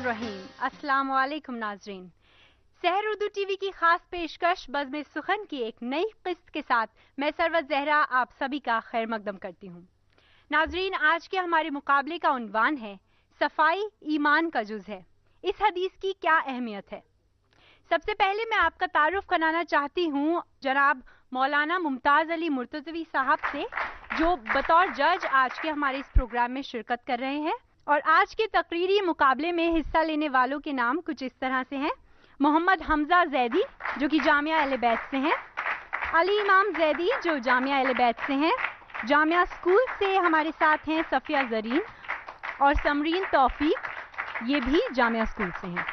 الرحیم۔ السلام علیکم ناظرین، سحر اردو ٹی وی کی خاص پیشکش بزم سخن کی ایک نئی قسط کے ساتھ میں سروت زہرا آپ سبھی کا خیر مقدم کرتی ہوں۔ ناظرین، آج کے ہمارے مقابلے کا عنوان ہے صفائی ایمان کا جز ہے، اس حدیث کی کیا اہمیت ہے۔ سب سے پہلے میں آپ کا تعارف کرانا چاہتی ہوں جناب مولانا ممتاز علی مرتضوی صاحب سے، جو بطور جج آج کے ہمارے اس پروگرام میں شرکت کر رہے ہیں۔ اور آج کے تقریری مقابلے میں حصہ لینے والوں کے نام کچھ اس طرح سے ہیں: محمد حمزہ زیدی جو کہ جامعہ اہل بیت سے ہیں، علی امام زیدی جو جامعہ اہل بیت سے ہیں، جامعہ اسکول سے ہمارے ساتھ ہیں صفیہ زرین، اور سمرین توفیق یہ بھی جامعہ اسکول سے ہیں۔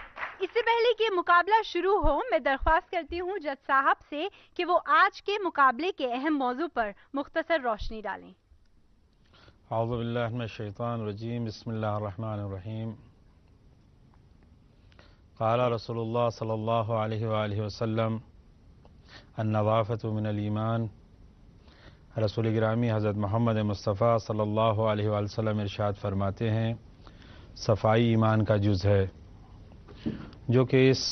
اس سے پہلے کہ مقابلہ شروع ہو، میں درخواست کرتی ہوں جج صاحب سے کہ وہ آج کے مقابلے کے اہم موضوع پر مختصر روشنی ڈالیں۔ اعوذ باللہ من الشیطان الرجیم، بسم اللہ الرحمن الرحیم۔ قال رسول اللہ صلی اللہ علیہ وآلہ وسلم النظافۃ من الایمان۔ رسول گرامی حضرت محمد مصطفیٰ صلی اللہ علیہ وآلہ وسلم ارشاد فرماتے ہیں صفائی ایمان کا جز ہے، جو کہ اس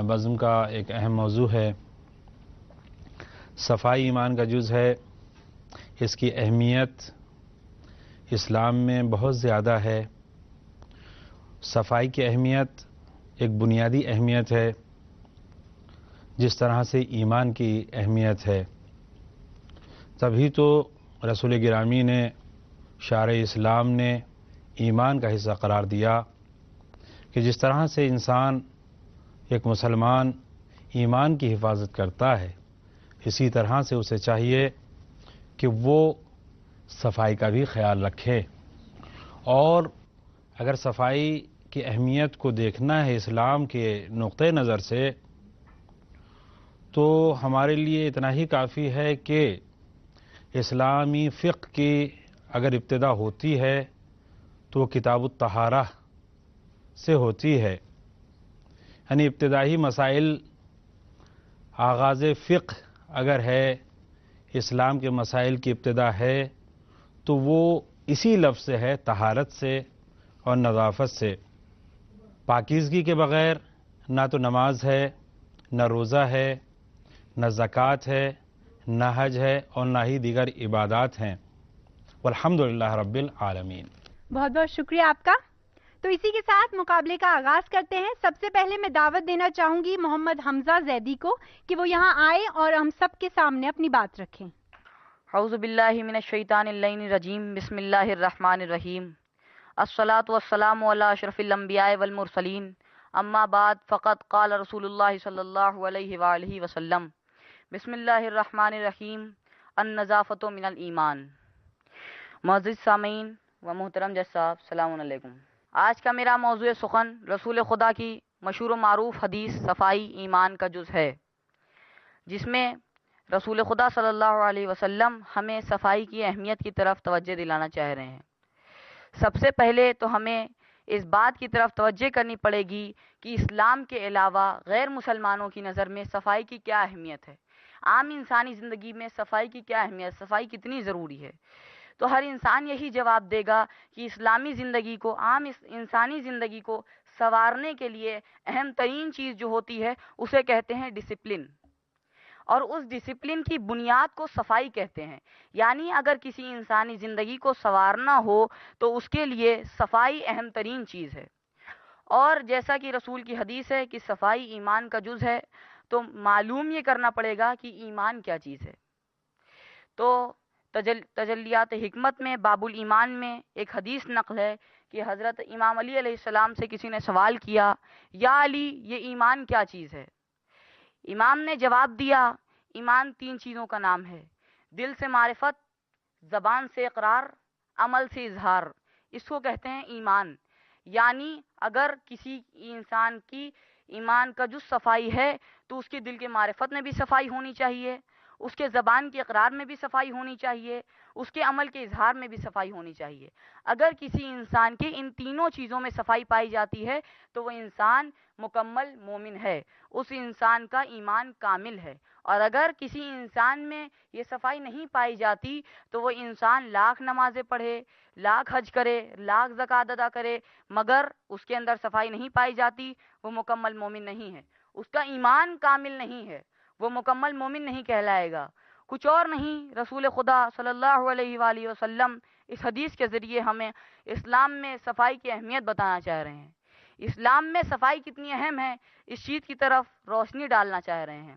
بزم کا ایک اہم موضوع ہے۔ صفائی ایمان کا جز ہے، اس کی اہمیت اسلام میں بہت زیادہ ہے۔ صفائی کی اہمیت ایک بنیادی اہمیت ہے، جس طرح سے ایمان کی اہمیت ہے۔ تبھی تو رسول گرامی نے، شارع اسلام نے ایمان کا حصہ قرار دیا کہ جس طرح سے انسان، ایک مسلمان ایمان کی حفاظت کرتا ہے، اسی طرح سے اسے چاہیے کہ وہ صفائی کا بھی خیال رکھے۔ اور اگر صفائی کی اہمیت کو دیکھنا ہے اسلام کے نقطۂ نظر سے، تو ہمارے لیے اتنا ہی کافی ہے کہ اسلامی فقہ کی اگر ابتدا ہوتی ہے تو کتاب الطہارہ سے ہوتی ہے، یعنی ابتدائی مسائل، آغاز فقہ اگر ہے، اسلام کے مسائل کی ابتدا ہے تو وہ اسی لفظ سے ہے، طہارت سے اور نظافت سے۔ پاکیزگی کے بغیر نہ تو نماز ہے، نہ روزہ ہے، نہ زکوٰۃ ہے، نہ حج ہے، اور نہ ہی دیگر عبادات ہیں۔ والحمدللہ رب العالمین۔ بہت بہت شکریہ آپ کا۔ تو اسی کے ساتھ مقابلے کا آغاز کرتے ہیں۔ سب سے پہلے میں دعوت دینا چاہوں گی محمد حمزہ زیدی کو کہ وہ یہاں آئے اور ہم سب کے سامنے اپنی بات رکھیں۔ اعوذ باللہ من الشیطان اللعین الرجیم، بسم اللہ الرحمن الرحیم۔ الصلاۃ والسلام علی اشرف الانبیاء والمرسلین، اما بعد فقد قال رسول اللہ صلی اللہ علیہ وآلہ وسلم، بسم اللہ الرحمن الرحیم، النظافۃ من الایمان۔ معزز سامعین و محترم جج صاحب، السلام علیکم۔ آج کا میرا موضوع سخن رسول خدا کی مشہور و معروف حدیث صفائی ایمان کا جز ہے، جس میں رسول خدا صلی اللہ علیہ وسلم ہمیں صفائی کی اہمیت کی طرف توجہ دلانا چاہ رہے ہیں۔ سب سے پہلے تو ہمیں اس بات کی طرف توجہ کرنی پڑے گی کہ اسلام کے علاوہ غیر مسلمانوں کی نظر میں صفائی کی کیا اہمیت ہے، عام انسانی زندگی میں صفائی کی کیا اہمیت، صفائی کتنی ضروری ہے۔ تو ہر انسان یہی جواب دے گا کہ اسلامی زندگی کو، عام انسانی زندگی کو سنوارنے کے لیے اہم ترین چیز جو ہوتی ہے اسے کہتے ہیں ڈسپلن، اور اس ڈسپلن کی بنیاد کو صفائی کہتے ہیں۔ یعنی اگر کسی انسانی زندگی کو سنوارنا ہو تو اس کے لیے صفائی اہم ترین چیز ہے۔ اور جیسا کہ رسول کی حدیث ہے کہ صفائی ایمان کا جز ہے، تو معلوم یہ کرنا پڑے گا کہ ایمان کیا چیز ہے۔ تو تجلیات حکمت میں باب الایمان میں ایک حدیث نقل ہے کہ حضرت امام علی علیہ السلام سے کسی نے سوال کیا، یا علی یہ ایمان کیا چیز ہے؟ امام نے جواب دیا، ایمان 3 چیزوں کا نام ہے: دل سے معرفت، زبان سے اقرار، عمل سے اظہار۔ اس کو کہتے ہیں ایمان۔ یعنی اگر کسی انسان کی ایمان کا جز صفائی ہے تو اس کے دل کے معرفت میں بھی صفائی ہونی چاہیے، اس کے زبان کے اقرار میں بھی صفائی ہونی چاہیے، اس کے عمل کے اظہار میں بھی صفائی ہونی چاہیے۔ اگر کسی انسان کے ان تینوں چیزوں میں صفائی پائی جاتی ہے تو وہ انسان مکمل مومن ہے، اس انسان کا ایمان کامل ہے۔ اور اگر کسی انسان میں یہ صفائی نہیں پائی جاتی تو وہ انسان لاکھ نمازیں پڑھے، لاکھ حج کرے، لاکھ زکوٰۃ ادا کرے، مگر اس کے اندر صفائی نہیں پائی جاتی، وہ مکمل مومن نہیں ہے، اس کا ایمان کامل نہیں ہے، وہ مکمل مومن نہیں کہلائے گا۔ کچھ اور نہیں، رسول خدا صلی اللہ علیہ وآلہ وسلم اس حدیث کے ذریعے ہمیں اسلام میں صفائی کی اہمیت بتانا چاہ رہے ہیں، اسلام میں صفائی کتنی اہم ہے اس چیز کی طرف روشنی ڈالنا چاہ رہے ہیں۔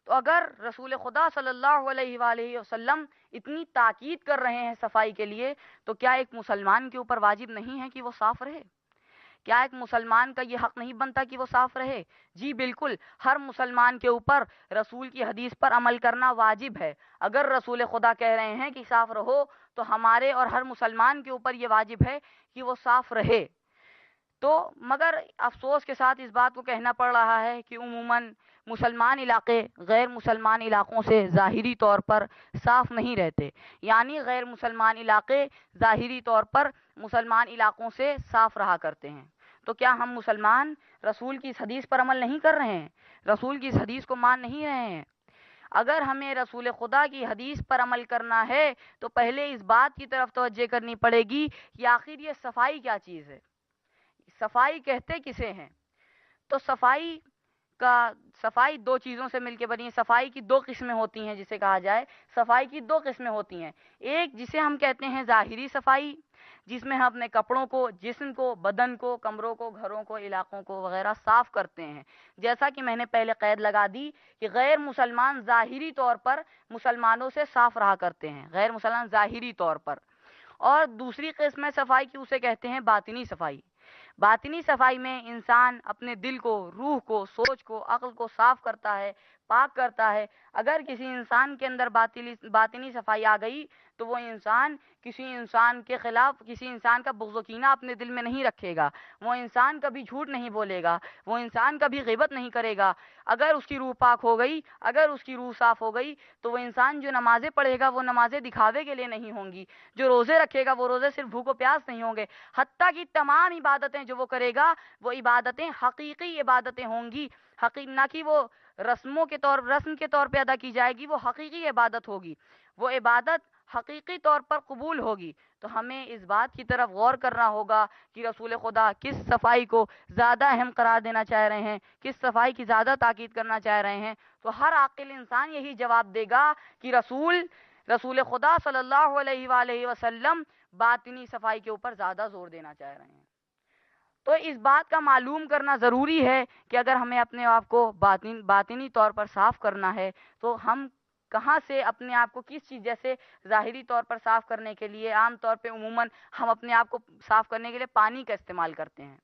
تو اگر رسول خدا صلی اللہ علیہ وآلہ وسلم اتنی تاکید کر رہے ہیں صفائی کے لیے، تو کیا ایک مسلمان کے اوپر واجب نہیں ہے کہ وہ صاف رہے؟ کیا ایک مسلمان کا یہ حق نہیں بنتا کہ وہ صاف رہے؟ جی بالکل، ہر مسلمان کے اوپر رسول کی حدیث پر عمل کرنا واجب ہے۔ اگر رسول خدا کہہ رہے ہیں کہ صاف رہو، تو ہمارے اور ہر مسلمان کے اوپر یہ واجب ہے کہ وہ صاف رہے۔ تو مگر افسوس کے ساتھ اس بات کو کہنا پڑ رہا ہے کہ عموماً مسلمان علاقے غیر مسلمان علاقوں سے ظاہری طور پر صاف نہیں رہتے، یعنی غیر مسلمان علاقے ظاہری طور پر مسلمان علاقوں سے صاف رہا کرتے ہیں۔ تو کیا ہم مسلمان رسول کی اس حدیث پر عمل نہیں کر رہے ہیں؟ رسول کی اس حدیث کو مان نہیں رہے ہیں؟ اگر ہمیں رسول خدا کی حدیث پر عمل کرنا ہے تو پہلے اس بات کی طرف توجہ کرنی پڑے گی کہ آخر یہ صفائی کیا چیز ہے، صفائی کہتے کسے ہیں؟ تو صفائی دو چیزوں سے مل کے بنی ہے۔ صفائی کی دو قسمیں ہوتی ہیں، جسے کہا جائے صفائی کی دو قسمیں ہوتی ہیں۔ ایک جسے ہم کہتے ہیں ظاہری صفائی، جس میں ہم اپنے کپڑوں کو، جسم کو، بدن کو، کمروں کو، گھروں کو، علاقوں کو وغیرہ صاف کرتے ہیں۔ جیسا کہ میں نے پہلے قید لگا دی کہ غیر مسلمان ظاہری طور پر مسلمانوں سے صاف رہا کرتے ہیں، غیر مسلمان ظاہری طور پر۔ اور دوسری قسم ہے صفائی کی، اسے کہتے ہیں باطنی صفائی۔ باطنی صفائی میں انسان اپنے دل کو، روح کو، سوچ کو، عقل کو صاف کرتا ہے، پاک کرتا ہے۔ اگر کسی انسان کے اندر باطنی صفائی آ گئی تو وہ انسان کسی انسان کے خلاف، کسی انسان کا بغض و کینہ اپنے دل میں نہیں رکھے گا، وہ انسان کبھی جھوٹ نہیں بولے گا، وہ انسان کبھی غیبت نہیں کرے گا۔ اگر اس کی روح پاک ہو گئی، اگر اس کی روح صاف ہو گئی، تو وہ انسان جو نمازیں پڑھے گا وہ نمازیں دکھاوے کے لیے نہیں ہوں گی، جو روزے رکھے گا وہ روزے صرف بھوک و پیاس نہیں ہوں گے، حتیٰ کہ تمام عبادتیں جو وہ کرے گا وہ عبادتیں حقیقی عبادتیں ہوں گی، نہ کہ وہ رسم کے طور پہ ادا کی جائے گی، وہ حقیقی عبادت ہوگی، وہ عبادت حقیقی طور پر قبول ہوگی۔ تو ہمیں اس بات کی طرف غور کرنا ہوگا کہ رسول خدا کس صفائی کو زیادہ اہم قرار دینا چاہ رہے ہیں، کس صفائی کی زیادہ تاکید کرنا چاہ رہے ہیں۔ تو ہر عاقل انسان یہی جواب دے گا کہ رسول خدا صلی اللہ علیہ وآلہ وسلم باطنی صفائی کے اوپر زیادہ زور دینا چاہ رہے ہیں۔ تو اس بات کا معلوم کرنا ضروری ہے کہ اگر ہمیں اپنے آپ کو باطنی طور پر صاف کرنا ہے تو ہم کہاں سے اپنے آپ کو کس چیز، جیسے ظاہری طور پر صاف کرنے کے لیے عام طور پہ عموماً ہم اپنے آپ کو صاف کرنے کے لیے پانی کا استعمال کرتے ہیں،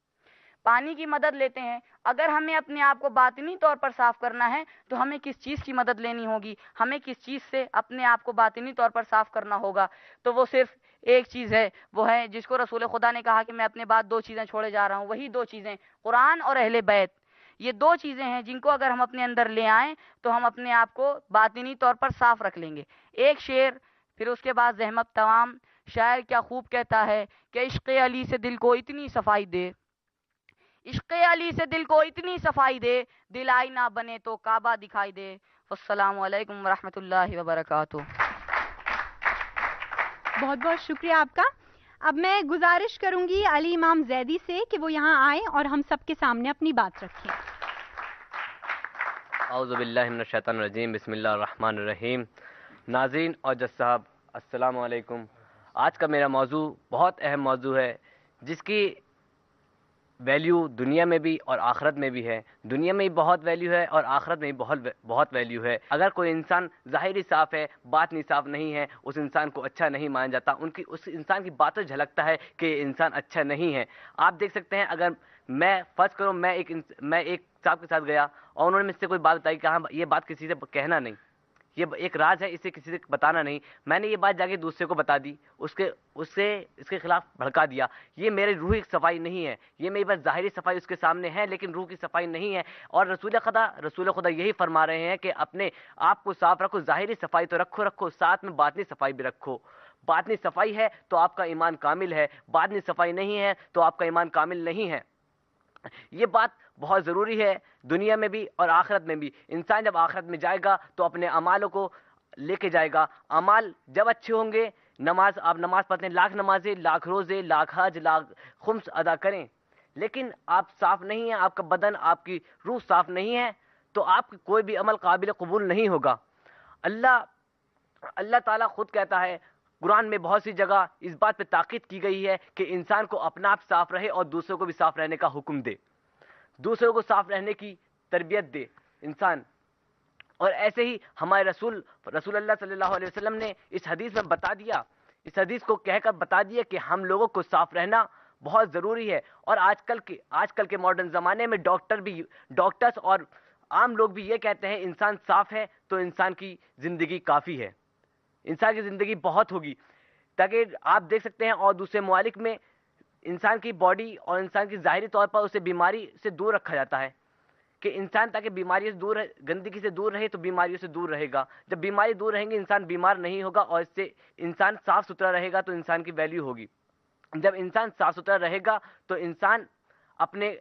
پانی کی مدد لیتے ہیں۔ اگر ہمیں اپنے آپ کو باطنی طور پر صاف کرنا ہے تو ہمیں کس چیز کی مدد لینی ہوگی، ہمیں کس چیز سے اپنے آپ کو باطنی طور پر صاف کرنا ہوگا؟ تو وہ صرف ایک چیز ہے، وہ ہے جس کو رسول خدا نے کہا کہ میں اپنے بعد دو چیزیں چھوڑے جا رہا ہوں، وہی دو چیزیں قرآن اور اہل بیت۔ یہ دو چیزیں ہیں جن کو اگر ہم اپنے اندر لے آئیں تو ہم اپنے آپ کو باطنی طور پر صاف رکھ لیں گے۔ ایک شعر، پھر اس کے بعد زحمت تمام۔ شاعر کیا خوب کہتا ہے کہ عشق علی سے دل کو اتنی صفائی دے، عشق علی سے دل کو اتنی صفائی دے، دل آئینہ بنے تو کعبہ دکھائی دے۔ السلام علیکم ورحمۃ اللہ وبرکاتہ۔ بہت بہت شکریہ آپ کا۔ اب میں گزارش کروں گی علی امام زیدی سے کہ وہ یہاں آئیں اور ہم سب کے سامنے اپنی بات رکھیں۔ اعوذ باللہ من الشیطان الرجیم، بسم اللہ الرحمن الرحیم۔ ناظرین اور جج صاحب السلام علیکم۔ آج کا میرا موضوع بہت اہم موضوع ہے، جس کی ویلیو دنیا میں بھی اور آخرت میں بھی ہے۔ دنیا میں بھی بہت ویلیو ہے اور آخرت میں بھی بہت ویلیو ہے۔ اگر کوئی انسان ظاہری صاف ہے، باطنی صاف نہیں ہے، اس انسان کو اچھا نہیں مانا جاتا، اس انسان کی باتوں جھلکتا ہے کہ انسان اچھا نہیں ہے۔ آپ دیکھ سکتے ہیں، اگر میں فرض کروں میں ایک صاحب کے ساتھ گیا اور انہوں نے مجھ سے کوئی بات بتائی کہ ہاں یہ بات کسی سے کہنا نہیں، یہ ایک راز ہے، اسے کسی سے بتانا نہیں، میں نے یہ بات جا کے دوسرے کو بتا دی، اس کے خلاف بھڑکا دیا، یہ میری روح کی صفائی نہیں ہے، یہ میری بس ظاہری صفائی اس کے سامنے ہے لیکن روح کی صفائی نہیں ہے۔ اور رسول خدا یہی فرما رہے ہیں کہ اپنے آپ کو صاف رکھو، ظاہری صفائی تو رکھو، ساتھ میں باطنی صفائی بھی رکھو۔ باطنی صفائی ہے تو آپ کا ایمان کامل ہے، باطنی صفائی نہیں ہے تو آپ کا ایمان کامل نہیں ہے۔ یہ بات بہت ضروری ہے دنیا میں بھی اور آخرت میں بھی. انسان جب آخرت میں جائے گا تو اپنے اعمالوں کو لے کے جائے گا. اعمال جب اچھے ہوں گے، آپ نماز پڑھتے ہیں، لاکھ نمازیں، لاکھ روزے، لاکھ حج، لاکھ خمس ادا کریں، لیکن آپ صاف نہیں ہیں، آپ کا بدن، آپ کی روح صاف نہیں ہے، تو آپ کی کوئی بھی عمل قابل قبول نہیں ہوگا. اللہ تعالیٰ خود کہتا ہے قرآن میں بہت سی جگہ اس بات پہ تاکید کی گئی ہے کہ انسان کو اپنا آپ صاف رہے اور دوسروں کو بھی صاف رہنے کا حکم دے، دوسروں کو صاف رہنے کی تربیت دے انسان. اور ایسے ہی ہمارے رسول اللہ صلی اللہ علیہ وسلم نے اس حدیث میں بتا دیا، اس حدیث کو کہہ کر بتا دیا کہ ہم لوگوں کو صاف رہنا بہت ضروری ہے. اور آج کل کے ماڈرن زمانے میں ڈاکٹرز اور عام لوگ بھی یہ کہتے ہیں انسان صاف ہے تو انسان کی زندگی کافی ہے، انسان کی زندگی بہت ہوگی. تاکہ آپ دیکھ سکتے ہیں اور دوسرے ممالک میں انسان کی باڈی اور انسان کی ظاہری طور پر اسے بیماری سے دور رکھا جاتا ہے کہ انسان تاکہ بیماری سے دور گندگی سے دور رہے تو بیماریوں سے دور رہے گا. جب بیماری دور رہیں گے انسان بیمار نہیں ہوگا اور اس سے انسان صاف ستھرا رہے گا تو انسان کی ویلیو ہوگی. جب انسان صاف ستھرا رہے گا تو انسان اپنے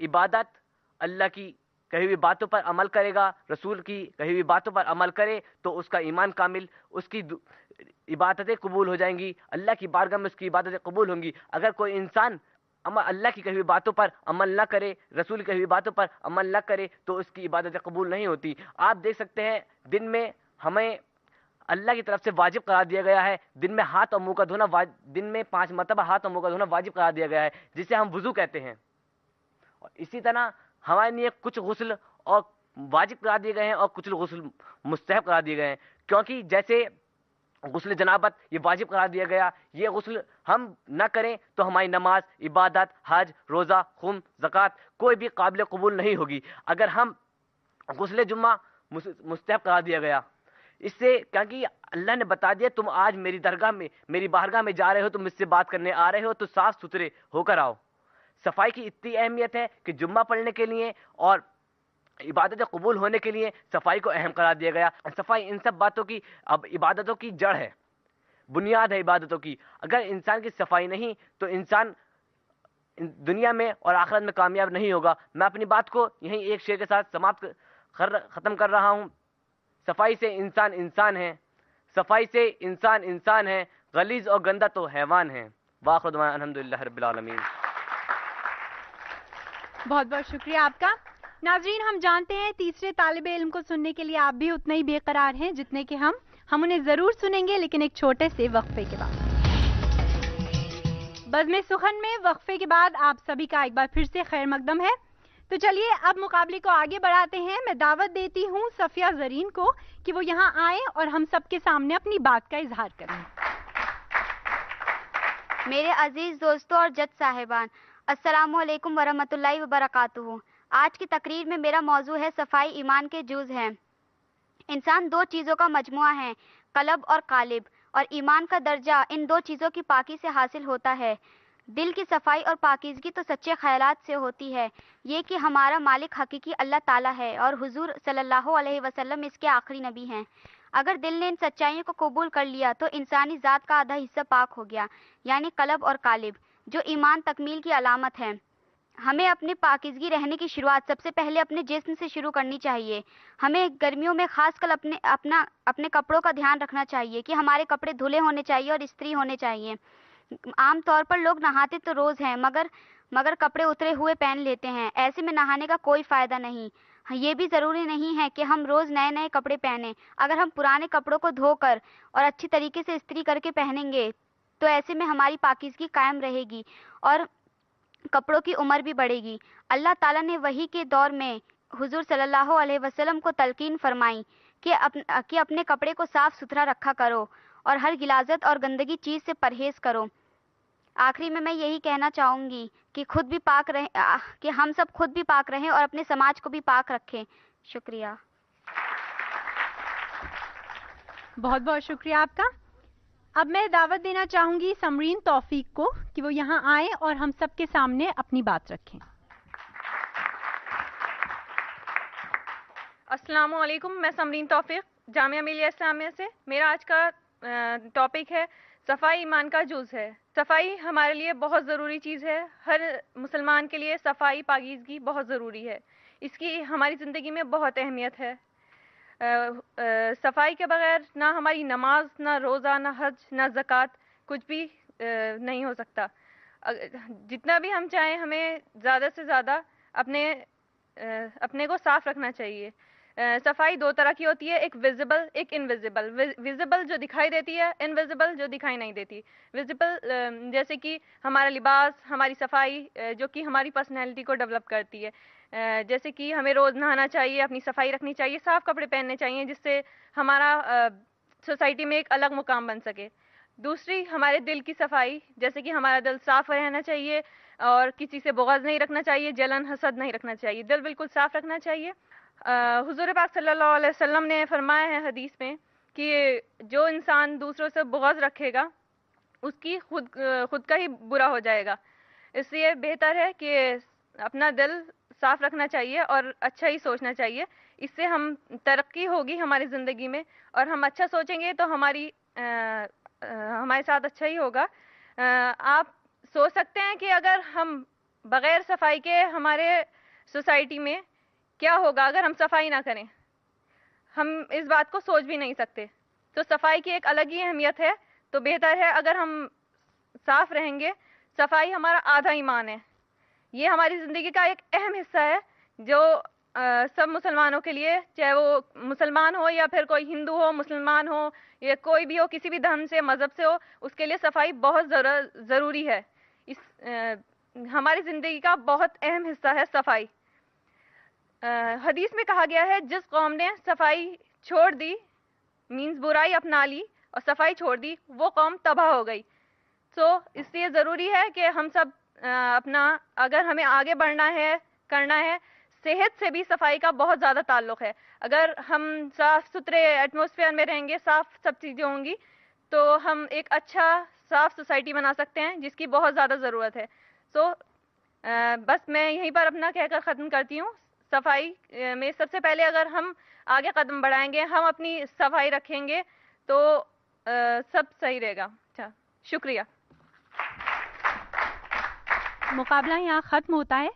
عبادت، اللہ کی کہی ہوئی باتوں پر عمل کرے گا، رسول کی کہی ہوئی باتوں پر عمل کرے تو اس کا ایمان کامل، اس کی عبادتیں قبول ہو جائیں گی، اللہ کی بارگاہ میں اس کی عبادتیں قبول ہوں گی. اگر کوئی انسان اللہ کی کہی ہوئی باتوں پر عمل نہ کرے، رسول کی کہی ہوئی باتوں پر عمل نہ کرے تو اس کی عبادتیں قبول نہیں ہوتی. آپ دیکھ سکتے ہیں دن میں ہمیں اللہ کی طرف سے واجب قرار دیا گیا ہے، دن میں ہاتھ اور منہ کا دھونا، دن میں 5 مرتبہ ہاتھ اور منہ کا دھونا واجب قرار دیا گیا ہے جسے ہم وضو کہتے ہیں. اور اسی طرح ہمارے لیے کچھ غسل اور واجب قرار دیے گئے ہیں اور کچھ غسل مستحب قرار دیے گئے ہیں. کیونکہ جیسے غسل جنابت یہ واجب قرار دیا گیا، یہ غسل ہم نہ کریں تو ہماری نماز، عبادت، حج، روزہ، خم، زکوٰۃ کوئی بھی قابل قبول نہیں ہوگی. اگر ہم غسل جمعہ مستحب قرار دیا گیا، اس سے کیونکہ اللہ نے بتا دیا تم آج میری درگاہ میں، میری بارگاہ میں جا رہے ہو، تم مجھ سے بات کرنے آ رہے ہو تو صاف ستھرے ہو کر آؤ. صفائی کی اتنی اہمیت ہے کہ جمعہ پڑھنے کے لیے اور عبادت قبول ہونے کے لیے صفائی کو اہم قرار دیا گیا. صفائی ان سب باتوں کی، اب عبادتوں کی جڑ ہے، بنیاد ہے عبادتوں کی. اگر انسان کی صفائی نہیں تو انسان دنیا میں اور آخرت میں کامیاب نہیں ہوگا. میں اپنی بات کو یہیں ایک شعر کے ساتھ ختم کر رہا ہوں. صفائی سے انسان انسان ہے، صفائی سے انسان انسان ہے، غلیظ اور گندا تو حیوان ہے. وآخر دعوانا الحمدللہ رب العالمین. بہت بہت شکریہ آپ کا. ناظرین، ہم جانتے ہیں تیسرے طالب علم کو سننے کے لیے آپ بھی اتنے ہی بے قرار ہیں جتنے کہ ہم انہیں ضرور سنیں گے، لیکن ایک چھوٹے سے وقفے کے بعد. بزم سخن میں وقفے کے بعد آپ سبھی کا ایک بار پھر سے خیر مقدم ہے. تو چلیے اب مقابلے کو آگے بڑھاتے ہیں. میں دعوت دیتی ہوں صفیہ زرین کو کہ وہ یہاں آئیں اور ہم سب کے سامنے اپنی بات کا اظہار کریں. میرے عزیز دوستوں اور جج صاحبان، السلام علیکم ورحمۃ اللہ وبرکاتہ. آج کی تقریر میں میرا موضوع ہے صفائی ایمان کے جز ہے. انسان 2 چیزوں کا مجموعہ ہے، قلب اور قالب، اور ایمان کا درجہ ان 2 چیزوں کی پاکی سے حاصل ہوتا ہے. دل کی صفائی اور پاکیزگی تو سچے خیالات سے ہوتی ہے، یہ کہ ہمارا مالک حقیقی اللہ تعالیٰ ہے اور حضور صلی اللہ علیہ وسلم اس کے آخری نبی ہیں. اگر دل نے ان سچائیوں کو قبول کر لیا تو انسانی ذات کا آدھا حصہ پاک ہو گیا، یعنی قلب اور قالب، جو ایمان تکمیل کی علامت ہے. ہمیں اپنی پاکیزگی رہنے کی شروعات سب سے پہلے اپنے جسم سے شروع کرنی چاہیے. ہمیں گرمیوں میں خاص کر اپنے کپڑوں کا دھیان رکھنا چاہیے کہ ہمارے کپڑے دھلے ہونے چاہیے اور استری ہونے چاہیے. عام طور پر لوگ نہاتے تو روز ہیں مگر کپڑے اترے ہوئے پہن لیتے ہیں. ایسے میں نہانے کا کوئی فائدہ نہیں. یہ بھی ضروری نہیں ہے کہ ہم روز نئے نئے کپڑے پہنیں. اگر ہم پرانے کپڑوں کو دھو کر اور اچھی طریقے سے استری کر کے پہنیں گے تو ایسے میں ہماری پاکیزگی قائم رہے گی اور کپڑوں کی عمر بھی بڑھے گی. اللہ تعالیٰ نے وحی کے دور میں حضور صلی اللہ علیہ وسلم کو تلقین فرمائی کہ اپنے کپڑے کو صاف ستھرا رکھا کرو اور ہر غلاظت اور گندگی چیز سے پرہیز کرو. آخری میں یہی کہنا چاہوں گی کہ ہم سب خود بھی پاک رہیں اور اپنے سماج کو بھی پاک رکھیں. شکریہ. بہت بہت شکریہ آپ کا. اب میں دعوت دینا چاہوں گی سمرین توفیق کو کہ وہ یہاں آئیں اور ہم سب کے سامنے اپنی بات رکھیں. السلام علیکم، میں سمرین توفیق جامعہ ملیہ اسلامیہ سے. میرا آج کا ٹاپک ہے صفائی ایمان کا جز ہے۔ صفائی ہمارے لیے بہت ضروری چیز ہے، ہر مسلمان کے لیے صفائی پاکیزگی بہت ضروری ہے، اس کی ہماری زندگی میں بہت اہمیت ہے۔ صفائی کے بغیر نہ ہماری نماز، نہ روزہ، نہ حج، نہ زکوٰۃ کچھ بھی نہیں ہو سکتا۔ جتنا بھی ہم چاہیں ہمیں زیادہ سے زیادہ اپنے کو صاف رکھنا چاہیے۔ صفائی دو طرح کی ہوتی ہے، ایک ویزیبل، ایک انویزیبل۔ ویزیبل جو دکھائی دیتی ہے، انویزیبل جو دکھائی نہیں دیتی۔ ویزیبل جیسے کہ ہمارا لباس، ہماری صفائی جو کہ ہماری پرسنالٹی کو ڈیولپ کرتی ہے، جیسے کہ ہمیں روز نہانا چاہیے، اپنی صفائی رکھنی چاہیے، صاف کپڑے پہننے چاہیے جس سے ہمارا سوسائٹی میں ایک الگ مقام بن سکے۔ دوسری ہمارے دل کی صفائی، جیسے کہ ہمارا دل صاف رہنا چاہیے اور کسی سے بغض نہیں رکھنا چاہیے، جلن حسد نہیں رکھنا چاہیے، دل بالکل صاف رکھنا چاہیے۔ حضور پاک صلی اللہ علیہ وسلم نے فرمایا ہے حدیث میں کہ جو انسان دوسروں سے بغض رکھے گا اس کی خود کا ہی برا ہو جائے گا، اس لیے بہتر ہے کہ اپنا دل صاف رکھنا چاہیے اور اچھا ہی سوچنا چاہیے، اس سے ہم ترقی ہوگی ہماری زندگی میں، اور ہم اچھا سوچیں گے تو ہمارے ساتھ اچھا ہی ہوگا۔ آپ سوچ سکتے ہیں کہ اگر ہم بغیر صفائی کے ہمارے سوسائٹی میں کیا ہوگا اگر ہم صفائی نہ کریں، ہم اس بات کو سوچ بھی نہیں سکتے۔ تو صفائی کی ایک الگ ہی اہمیت ہے، تو بہتر ہے اگر ہم صاف رہیں گے۔ صفائی ہمارا آدھا ایمان ہے، یہ ہماری زندگی کا ایک اہم حصہ ہے جو سب مسلمانوں کے لیے، چاہے وہ مسلمان ہو یا پھر کوئی ہندو ہو، مسلمان ہو یا کوئی بھی ہو، کسی بھی دھرم سے، مذہب سے ہو، اس کے لیے صفائی بہت ضروری ہے۔ ہماری زندگی کا بہت اہم حصہ ہے صفائی۔ حدیث میں کہا گیا ہے جس قوم نے صفائی چھوڑ دی، مینز برائی اپنا لی اور صفائی چھوڑ دی، وہ قوم تباہ ہو گئی۔ تو اس لیے ضروری ہے کہ ہم سب اگر ہمیں آگے بڑھنا ہے، کرنا ہے، صحت سے بھی صفائی کا بہت زیادہ تعلق ہے۔ اگر ہم صاف ستھرے ایٹماسفیئر میں رہیں گے، صاف سب چیزیں ہوں گی، تو ہم ایک اچھا صاف سوسائٹی بنا سکتے ہیں جس کی بہت زیادہ ضرورت ہے۔ بس میں یہیں پر اپنا کہہ کر ختم کرتی ہوں۔ صفائی میں سب سے پہلے اگر ہم آگے قدم بڑھائیں گے، ہم اپنی صفائی رکھیں گے تو سب صحیح رہے گا۔ اچھا، شکریہ۔ مقابلہ یہاں ختم ہوتا ہے،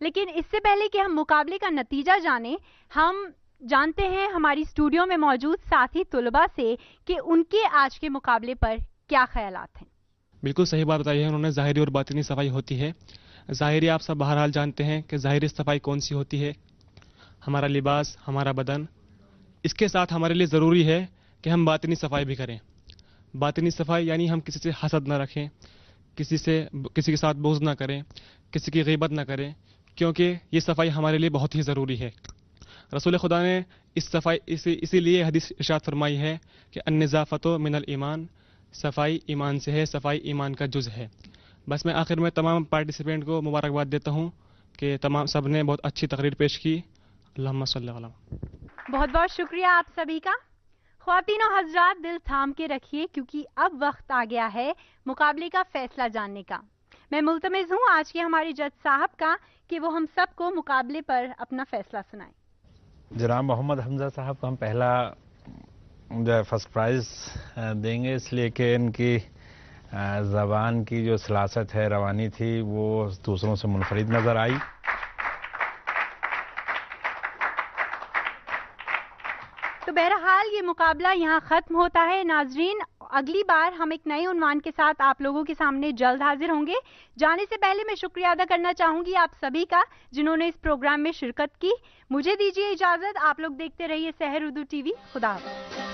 لیکن اس سے پہلے کہ ہم مقابلے کا نتیجہ جانیں، ہم جانتے ہیں ہماری اسٹوڈیو میں موجود ساتھی طلباء سے کہ ان کے آج کے مقابلے پر کیا خیالات ہیں۔ بالکل صحیح بات بتائی ہے انہوں نے، ظاہری اور باطنی صفائی ہوتی ہے۔ ظاہری آپ سب بہرحال جانتے ہیں کہ ظاہری صفائی کون سی ہوتی ہے، ہمارا لباس، ہمارا بدن۔ اس کے ساتھ ہمارے لیے ضروری ہے کہ ہم باطنی صفائی بھی کریں۔ باطنی صفائی یعنی ہم کسی سے حسد نہ رکھیں، کسی کے ساتھ بغض نہ کریں، کسی کی غیبت نہ کریں، کیونکہ یہ صفائی ہمارے لیے بہت ہی ضروری ہے۔ رسول خدا نے اسی لیے حدیث ارشاد فرمائی ہے کہ النظافۃ من الایمان، صفائی ایمان سے ہے، صفائی ایمان کا جز ہے۔ بس میں آخر میں تمام پارٹیسپینٹ کو مبارکباد دیتا ہوں کہ سب نے بہت اچھی تقریر پیش کی۔ اللہم صلی علی۔ بہت بہت شکریہ آپ سبھی کا۔ خواتین و حضرات، دل تھام کے رکھیے کیونکہ اب وقت آ گیا ہے مقابلے کا فیصلہ جاننے کا۔ میں ملتمس ہوں آج کے ہمارے جج صاحب کا کہ وہ ہم سب کو مقابلے پر اپنا فیصلہ سنائیں۔ جناب محمد حمزہ صاحب کو ہم پہلا فرسٹ پرائز دیں گے، اس لیے کہ ان کی زبان کی جو سلاست ہے، روانی تھی، وہ دوسروں سے منفرد نظر آئی۔ تو بہرحال یہ مقابلہ یہاں ختم ہوتا ہے۔ ناظرین، اگلی بار ہم ایک نئے عنوان کے ساتھ آپ لوگوں کے سامنے جلد حاضر ہوں گے۔ جانے سے پہلے میں شکریہ ادا کرنا چاہوں گی آپ سبھی کا جنہوں نے اس پروگرام میں شرکت کی۔ مجھے دیجیے اجازت، آپ لوگ دیکھتے رہیے سحر اردو ٹی وی۔ خدا حافظ۔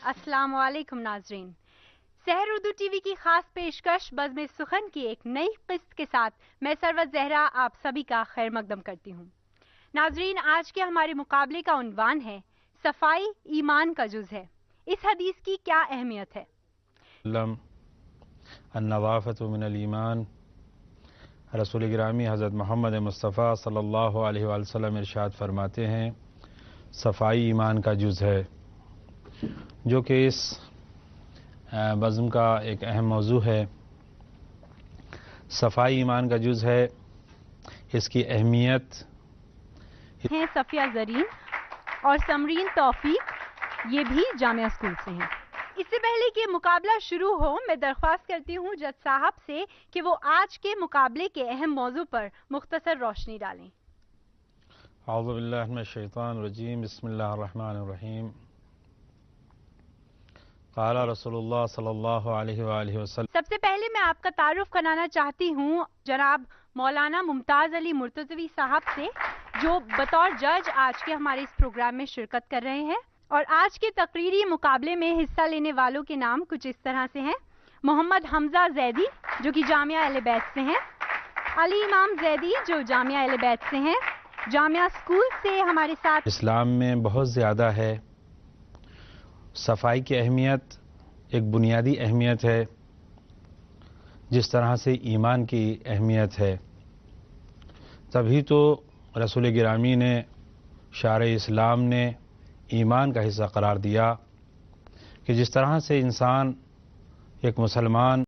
السلام علیکم ناظرین، سحر اردو ٹی وی کی خاص پیشکش بزم سخن کی ایک نئی قسط کے ساتھ میں سروت زہرا آپ سبھی کا خیر مقدم کرتی ہوں۔ ناظرین، آج کے ہمارے مقابلے کا عنوان ہے صفائی ایمان کا جز ہے۔ اس حدیث کی کیا اہمیت ہے؟ النظافۃ من الایمان، رسول گرامی حضرت محمد مصطفیٰ صلی اللہ علیہ وآلہ وسلم ارشاد فرماتے ہیں صفائی ایمان کا جز ہے، جو کہ اس بزم کا ایک اہم موضوع ہے۔ صفائی ایمان کا جز ہے. اس کی اہمیت ہیں صفیہ زرین اور سمرین توفیق، یہ بھی جامعہ اسکول سے ہیں. اس سے پہلے کہ مقابلہ شروع ہو، میں درخواست کرتی ہوں جج صاحب سے کہ وہ آج کے مقابلے کے اہم موضوع پر مختصر روشنی ڈالیں. اعوذ باللہ من الشیطان الرجیم، بسم اللہ الرحمن الرحیم. قال رسول اللہ صلی اللہ علیہ وآلہ وسلم. سب سے پہلے میں آپ کا تعارف کرانا چاہتی ہوں جناب مولانا ممتاز علی مرتضوی صاحب سے، جو بطور جج آج کے ہمارے اس پروگرام میں شرکت کر رہے ہیں. اور آج کے تقریری مقابلے میں حصہ لینے والوں کے نام کچھ اس طرح سے ہیں: محمد حمزہ زیدی جو کہ جامعہ اہل بیت سے ہیں، علی امام زیدی جو جامعہ اہل بیت سے ہیں، جامعہ اسکول سے ہمارے ساتھ. اسلام میں بہت زیادہ ہے. صفائی کی اہمیت ایک بنیادی اہمیت ہے، جس طرح سے ایمان کی اہمیت ہے. تبھی تو رسول گرامی نے، شارع اسلام نے ایمان کا حصہ قرار دیا کہ جس طرح سے انسان ایک مسلمان